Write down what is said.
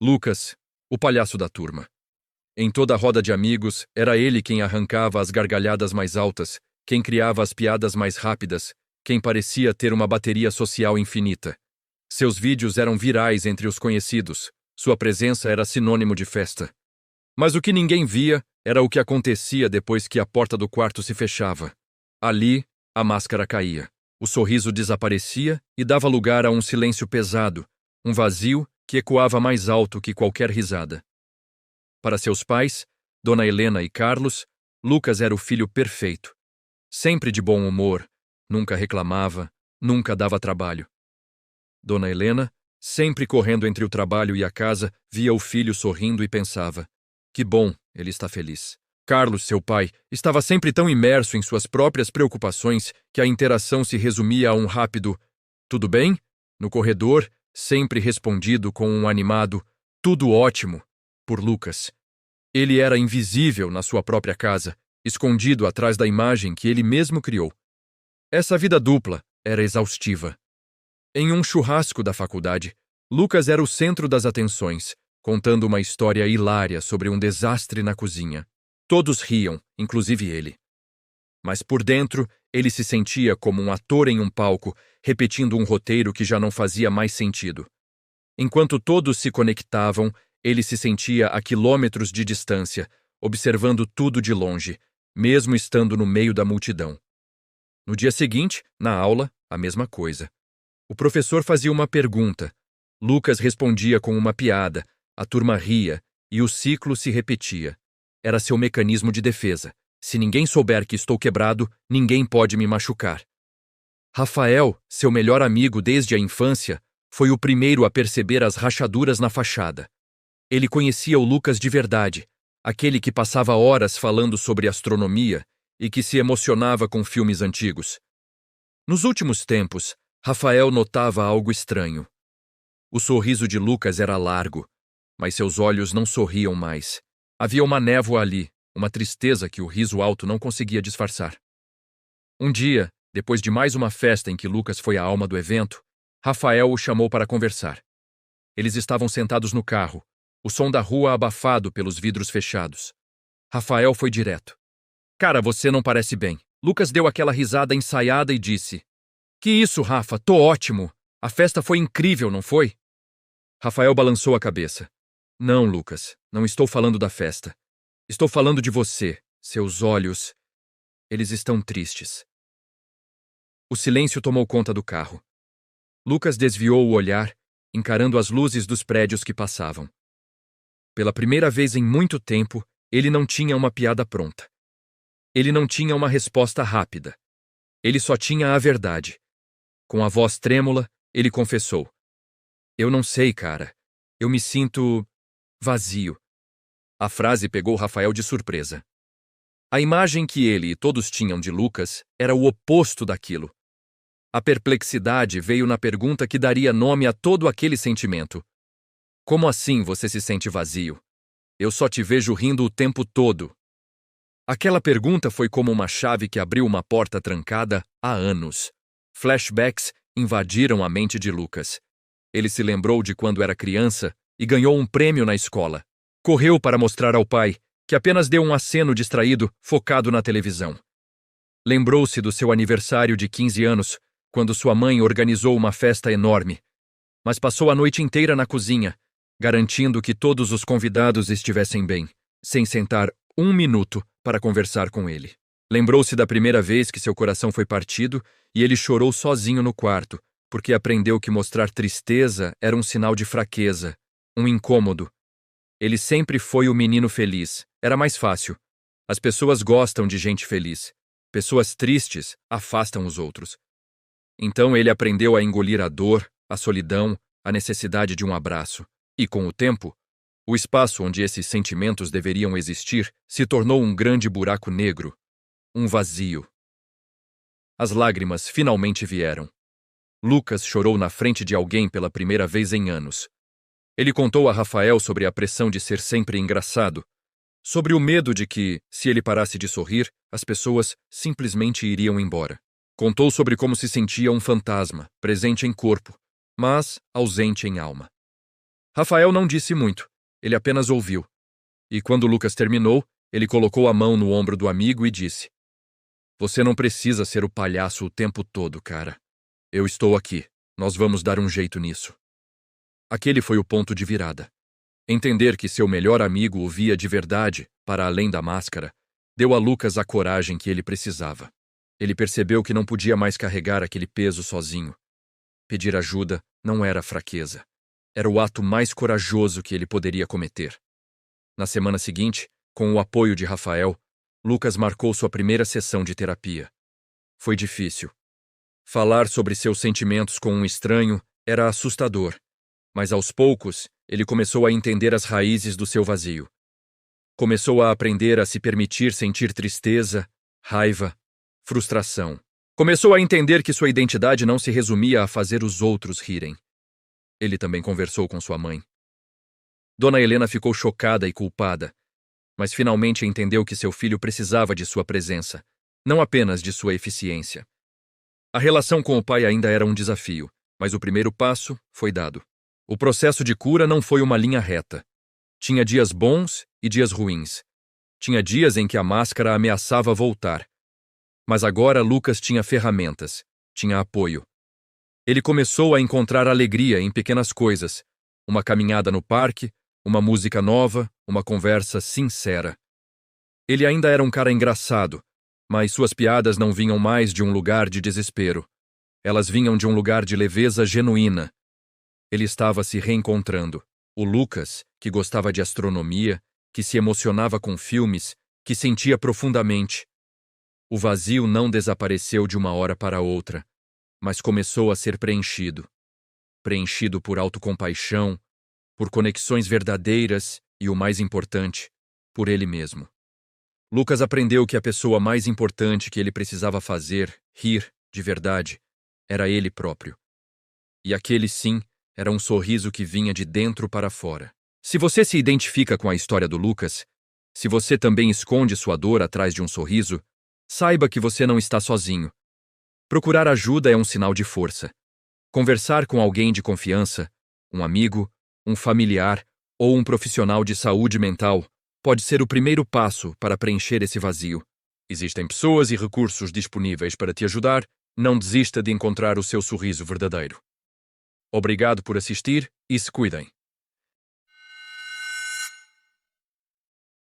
Lucas, o palhaço da turma. Em toda a roda de amigos, era ele quem arrancava as gargalhadas mais altas, quem criava as piadas mais rápidas, quem parecia ter uma bateria social infinita. Seus vídeos eram virais entre os conhecidos, sua presença era sinônimo de festa. Mas o que ninguém via era o que acontecia depois que a porta do quarto se fechava. Ali, a máscara caía. O sorriso desaparecia e dava lugar a um silêncio pesado, um vazio que ecoava mais alto que qualquer risada. Para seus pais, Dona Helena e Carlos, Lucas era o filho perfeito. Sempre de bom humor, nunca reclamava, nunca dava trabalho. Dona Helena, sempre correndo entre o trabalho e a casa, via o filho sorrindo e pensava: que bom, ele está feliz. Carlos, seu pai, estava sempre tão imerso em suas próprias preocupações que a interação se resumia a um rápido "tudo bem?" no corredor, sempre respondido com um animado "tudo ótimo" por Lucas. Ele era invisível na sua própria casa, escondido atrás da imagem que ele mesmo criou. Essa vida dupla era exaustiva. Em um churrasco da faculdade, Lucas era o centro das atenções, contando uma história hilária sobre um desastre na cozinha. Todos riam, inclusive ele. Mas por dentro, ele se sentia como um ator em um palco, repetindo um roteiro que já não fazia mais sentido. Enquanto todos se conectavam, ele se sentia a quilômetros de distância, observando tudo de longe, mesmo estando no meio da multidão. No dia seguinte, na aula, a mesma coisa. O professor fazia uma pergunta. Lucas respondia com uma piada, a turma ria, e o ciclo se repetia. Era seu mecanismo de defesa. Se ninguém souber que estou quebrado, ninguém pode me machucar. Rafael, seu melhor amigo desde a infância, foi o primeiro a perceber as rachaduras na fachada. Ele conhecia o Lucas de verdade, aquele que passava horas falando sobre astronomia e que se emocionava com filmes antigos. Nos últimos tempos, Rafael notava algo estranho. O sorriso de Lucas era largo, mas seus olhos não sorriam mais. Havia uma névoa ali, uma tristeza que o riso alto não conseguia disfarçar. Um dia, depois de mais uma festa em que Lucas foi a alma do evento, Rafael o chamou para conversar. Eles estavam sentados no carro, o som da rua abafado pelos vidros fechados. Rafael foi direto. "Cara, você não parece bem." Lucas deu aquela risada ensaiada e disse: "Que isso, Rafa? Tô ótimo. A festa foi incrível, não foi?" Rafael balançou a cabeça. "Não, Lucas, não estou falando da festa. Estou falando de você. Seus olhos, eles estão tristes." O silêncio tomou conta do carro. Lucas desviou o olhar, encarando as luzes dos prédios que passavam. Pela primeira vez em muito tempo, ele não tinha uma piada pronta. Ele não tinha uma resposta rápida. Ele só tinha a verdade. Com a voz trêmula, ele confessou: "Eu não sei, cara. Eu me sinto vazio." A frase pegou Rafael de surpresa. A imagem que ele e todos tinham de Lucas era o oposto daquilo. A perplexidade veio na pergunta que daria nome a todo aquele sentimento. "Como assim você se sente vazio? Eu só te vejo rindo o tempo todo." Aquela pergunta foi como uma chave que abriu uma porta trancada há anos. Flashbacks invadiram a mente de Lucas. Ele se lembrou de quando era criança e ganhou um prêmio na escola. Correu para mostrar ao pai, que apenas deu um aceno distraído, focado na televisão. Lembrou-se do seu aniversário de 15 anos, quando sua mãe organizou uma festa enorme. Mas passou a noite inteira na cozinha, garantindo que todos os convidados estivessem bem, sem sentar um minuto para conversar com ele. Lembrou-se da primeira vez que seu coração foi partido e ele chorou sozinho no quarto, porque aprendeu que mostrar tristeza era um sinal de fraqueza, um incômodo. Ele sempre foi o menino feliz. Era mais fácil. As pessoas gostam de gente feliz. Pessoas tristes afastam os outros. Então ele aprendeu a engolir a dor, a solidão, a necessidade de um abraço. E com o tempo, o espaço onde esses sentimentos deveriam existir se tornou um grande buraco negro, um vazio. As lágrimas finalmente vieram. Lucas chorou na frente de alguém pela primeira vez em anos. Ele contou a Rafael sobre a pressão de ser sempre engraçado, sobre o medo de que, se ele parasse de sorrir, as pessoas simplesmente iriam embora. Contou sobre como se sentia um fantasma, presente em corpo, mas ausente em alma. Rafael não disse muito, ele apenas ouviu. E quando Lucas terminou, ele colocou a mão no ombro do amigo e disse: Você não precisa ser o palhaço o tempo todo, cara. Eu estou aqui, nós vamos dar um jeito nisso. Aquele foi o ponto de virada. Entender que seu melhor amigo o via de verdade, para além da máscara, deu a Lucas a coragem que ele precisava. Ele percebeu que não podia mais carregar aquele peso sozinho. Pedir ajuda não era fraqueza. Era o ato mais corajoso que ele poderia cometer. Na semana seguinte, com o apoio de Rafael, Lucas marcou sua primeira sessão de terapia. Foi difícil. Falar sobre seus sentimentos com um estranho era assustador, mas aos poucos ele começou a entender as raízes do seu vazio. Começou a aprender a se permitir sentir tristeza, raiva, frustração. Começou a entender que sua identidade não se resumia a fazer os outros rirem. Ele também conversou com sua mãe. Dona Helena ficou chocada e culpada, mas finalmente entendeu que seu filho precisava de sua presença, não apenas de sua eficiência. A relação com o pai ainda era um desafio, mas o primeiro passo foi dado. O processo de cura não foi uma linha reta. Tinha dias bons e dias ruins. Tinha dias em que a máscara ameaçava voltar. Mas agora Lucas tinha ferramentas, tinha apoio. Ele começou a encontrar alegria em pequenas coisas, uma caminhada no parque, uma música nova, uma conversa sincera. Ele ainda era um cara engraçado, mas suas piadas não vinham mais de um lugar de desespero. Elas vinham de um lugar de leveza genuína. Ele estava se reencontrando. O Lucas, que gostava de astronomia, que se emocionava com filmes, que sentia profundamente. O vazio não desapareceu de uma hora para outra, mas começou a ser preenchido. Preenchido por autocompaixão, por conexões verdadeiras e, o mais importante, por ele mesmo. Lucas aprendeu que a pessoa mais importante que ele precisava fazer, rir, de verdade, era ele próprio. E aquele sim, era um sorriso que vinha de dentro para fora. Se você se identifica com a história do Lucas, se você também esconde sua dor atrás de um sorriso, saiba que você não está sozinho. Procurar ajuda é um sinal de força. Conversar com alguém de confiança, um amigo, um familiar ou um profissional de saúde mental pode ser o primeiro passo para preencher esse vazio. Existem pessoas e recursos disponíveis para te ajudar. Não desista de encontrar o seu sorriso verdadeiro. Obrigado por assistir e se cuidem.